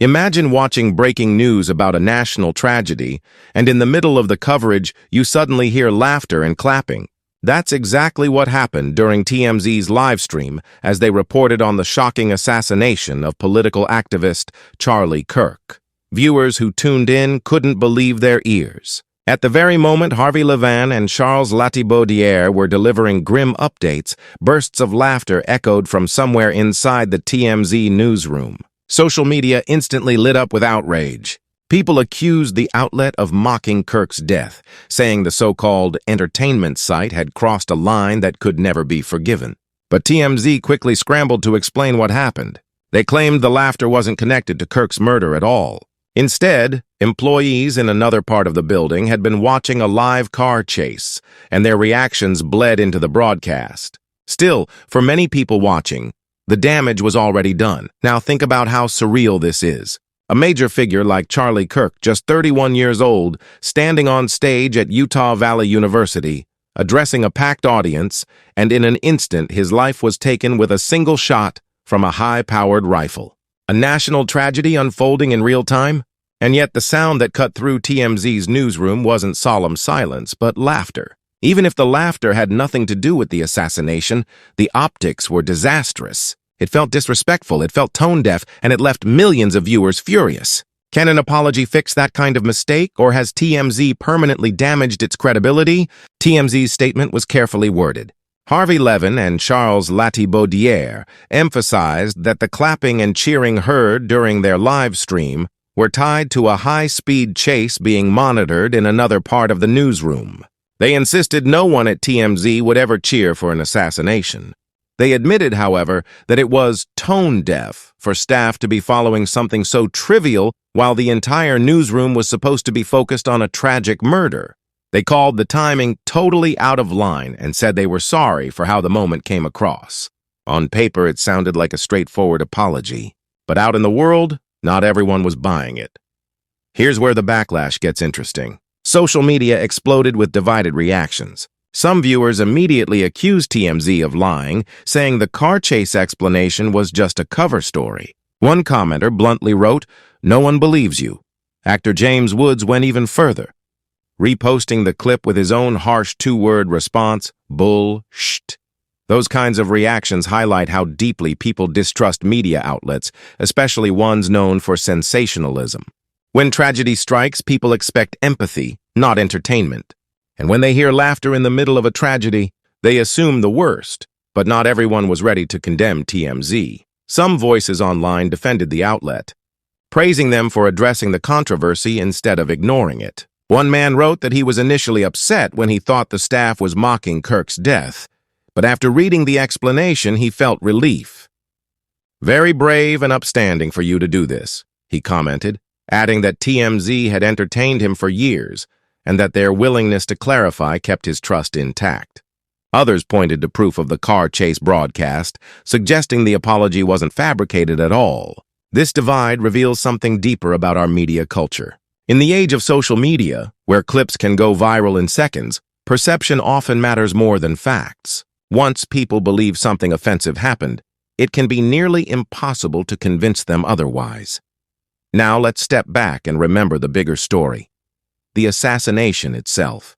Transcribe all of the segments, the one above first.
Imagine watching breaking news about a national tragedy, and in the middle of the coverage, you suddenly hear laughter and clapping. That's exactly what happened during TMZ's live stream as they reported on the shocking assassination of political activist Charlie Kirk. Viewers who tuned in couldn't believe their ears. At the very moment Harvey Levin and Charles Lati-Baudière were delivering grim updates, bursts of laughter echoed from somewhere inside the TMZ newsroom. Social media instantly lit up with outrage. People accused the outlet of mocking Kirk's death, saying the so-called entertainment site had crossed a line that could never be forgiven. But TMZ quickly scrambled to explain what happened. They claimed the laughter wasn't connected to Kirk's murder at all. Instead, employees in another part of the building had been watching a live car chase, and their reactions bled into the broadcast. Still, for many people watching, the damage was already done. Now think about how surreal this is. A major figure like Charlie Kirk, just 31 years old, standing on stage at Utah Valley University, addressing a packed audience, and in an instant his life was taken with a single shot from a high-powered rifle. A national tragedy unfolding in real time? And yet the sound that cut through TMZ's newsroom wasn't solemn silence, but laughter. Even if the laughter had nothing to do with the assassination, the optics were disastrous. It felt disrespectful, it felt tone-deaf, and it left millions of viewers furious. Can an apology fix that kind of mistake, or has TMZ permanently damaged its credibility? TMZ's statement was carefully worded. Harvey Levin and Charles Lati-Baudière emphasized that the clapping and cheering heard during their live stream were tied to a high-speed chase being monitored in another part of the newsroom. They insisted no one at TMZ would ever cheer for an assassination. They admitted, however, that it was tone-deaf for staff to be following something so trivial while the entire newsroom was supposed to be focused on a tragic murder. They called the timing totally out of line and said they were sorry for how the moment came across. On paper, it sounded like a straightforward apology, but out in the world, not everyone was buying it. Here's where the backlash gets interesting. Social media exploded with divided reactions. Some viewers immediately accused TMZ of lying, saying the car chase explanation was just a cover story. One commenter bluntly wrote, "No one believes you." Actor James Woods went even further, reposting the clip with his own harsh two-word response, "Bullshit." Those kinds of reactions highlight how deeply people distrust media outlets, especially ones known for sensationalism. When tragedy strikes, people expect empathy, not entertainment. And when they hear laughter in the middle of a tragedy, they assume the worst. But not everyone was ready to condemn TMZ. Some voices online defended the outlet, praising them for addressing the controversy instead of ignoring it. One man wrote that he was initially upset when he thought the staff was mocking Kirk's death, but after reading the explanation, he felt relief. "Very brave and upstanding for you to do this," he commented, adding that TMZ had entertained him for years and that their willingness to clarify kept his trust intact. Others pointed to proof of the car chase broadcast, suggesting the apology wasn't fabricated at all. This divide reveals something deeper about our media culture. In the age of social media, where clips can go viral in seconds, perception often matters more than facts. Once people believe something offensive happened, it can be nearly impossible to convince them otherwise. Now let's step back and remember the bigger story: the assassination itself.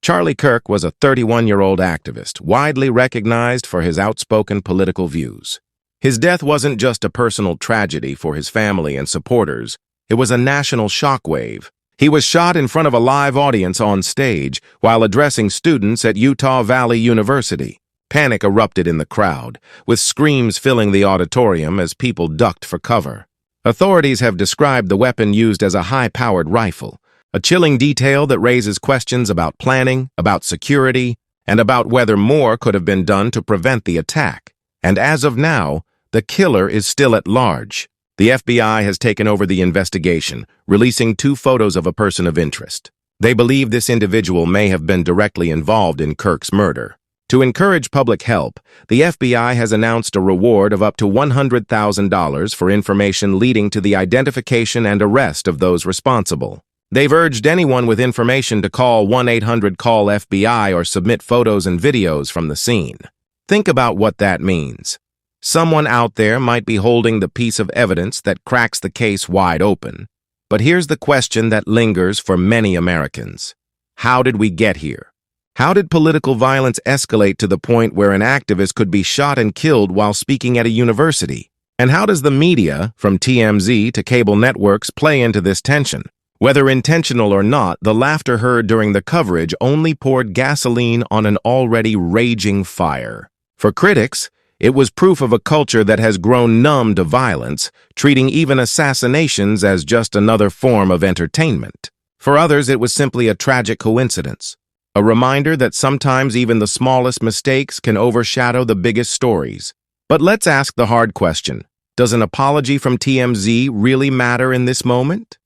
Charlie Kirk was a 31-year-old activist, widely recognized for his outspoken political views. His death wasn't just a personal tragedy for his family and supporters, it was a national shockwave. He was shot in front of a live audience on stage while addressing students at Utah Valley University. Panic erupted in the crowd, with screams filling the auditorium as people ducked for cover. Authorities have described the weapon used as a high-powered rifle, a chilling detail that raises questions about planning, about security, and about whether more could have been done to prevent the attack. And as of now, the killer is still at large. The FBI has taken over the investigation, releasing 2 photos of a person of interest. They believe this individual may have been directly involved in Kirk's murder. To encourage public help, the FBI has announced a reward of up to $100,000 for information leading to the identification and arrest of those responsible. They've urged anyone with information to call 1-800-CALL-FBI or submit photos and videos from the scene. Think about what that means. Someone out there might be holding the piece of evidence that cracks the case wide open. But here's the question that lingers for many Americans. How did we get here? How did political violence escalate to the point where an activist could be shot and killed while speaking at a university? And how does the media, from TMZ to cable networks, play into this tension? Whether intentional or not, the laughter heard during the coverage only poured gasoline on an already raging fire. For critics, it was proof of a culture that has grown numb to violence, treating even assassinations as just another form of entertainment. For others, it was simply a tragic coincidence, a reminder that sometimes even the smallest mistakes can overshadow the biggest stories. But let's ask the hard question. Does an apology from TMZ really matter in this moment?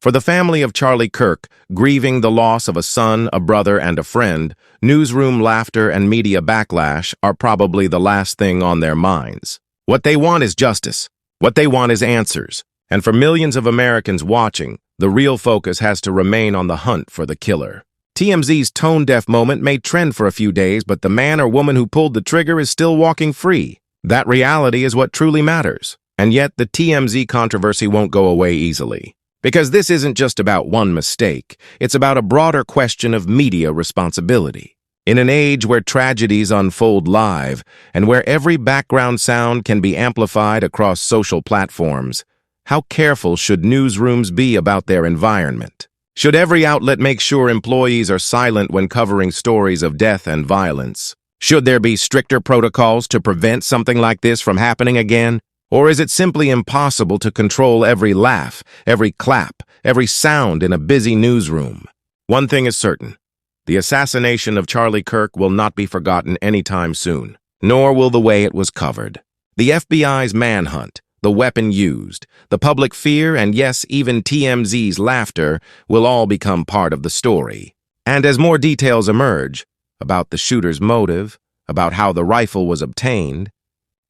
For the family of Charlie Kirk, grieving the loss of a son, a brother, and a friend, newsroom laughter and media backlash are probably the last thing on their minds. What they want is justice. What they want is answers. And for millions of Americans watching, the real focus has to remain on the hunt for the killer. TMZ's tone-deaf moment may trend for a few days, but the man or woman who pulled the trigger is still walking free. That reality is what truly matters. And yet, the TMZ controversy won't go away easily. Because this isn't just about one mistake, it's about a broader question of media responsibility. In an age where tragedies unfold live, and where every background sound can be amplified across social platforms, how careful should newsrooms be about their environment? Should every outlet make sure employees are silent when covering stories of death and violence? Should there be stricter protocols to prevent something like this from happening again? Or is it simply impossible to control every laugh, every clap, every sound in a busy newsroom? One thing is certain. The assassination of Charlie Kirk will not be forgotten anytime soon, nor will the way it was covered. The FBI's manhunt, the weapon used, the public fear, and yes, even TMZ's laughter will all become part of the story. And as more details emerge about the shooter's motive, about how the rifle was obtained,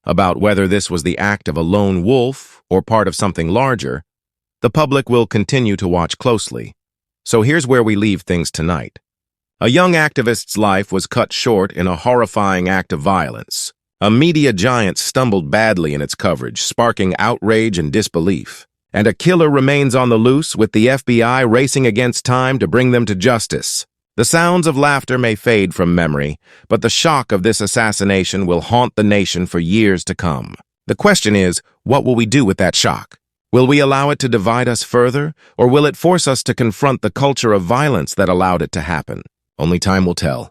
about whether this was the act of a lone wolf or part of something larger, the public will continue to watch closely. So here's where we leave things tonight. A young activist's life was cut short in a horrifying act of violence. A media giant stumbled badly in its coverage, sparking outrage and disbelief. And a killer remains on the loose, with the FBI racing against time to bring them to justice. The sounds of laughter may fade from memory, but the shock of this assassination will haunt the nation for years to come. The question is, what will we do with that shock? Will we allow it to divide us further, or will it force us to confront the culture of violence that allowed it to happen? Only time will tell.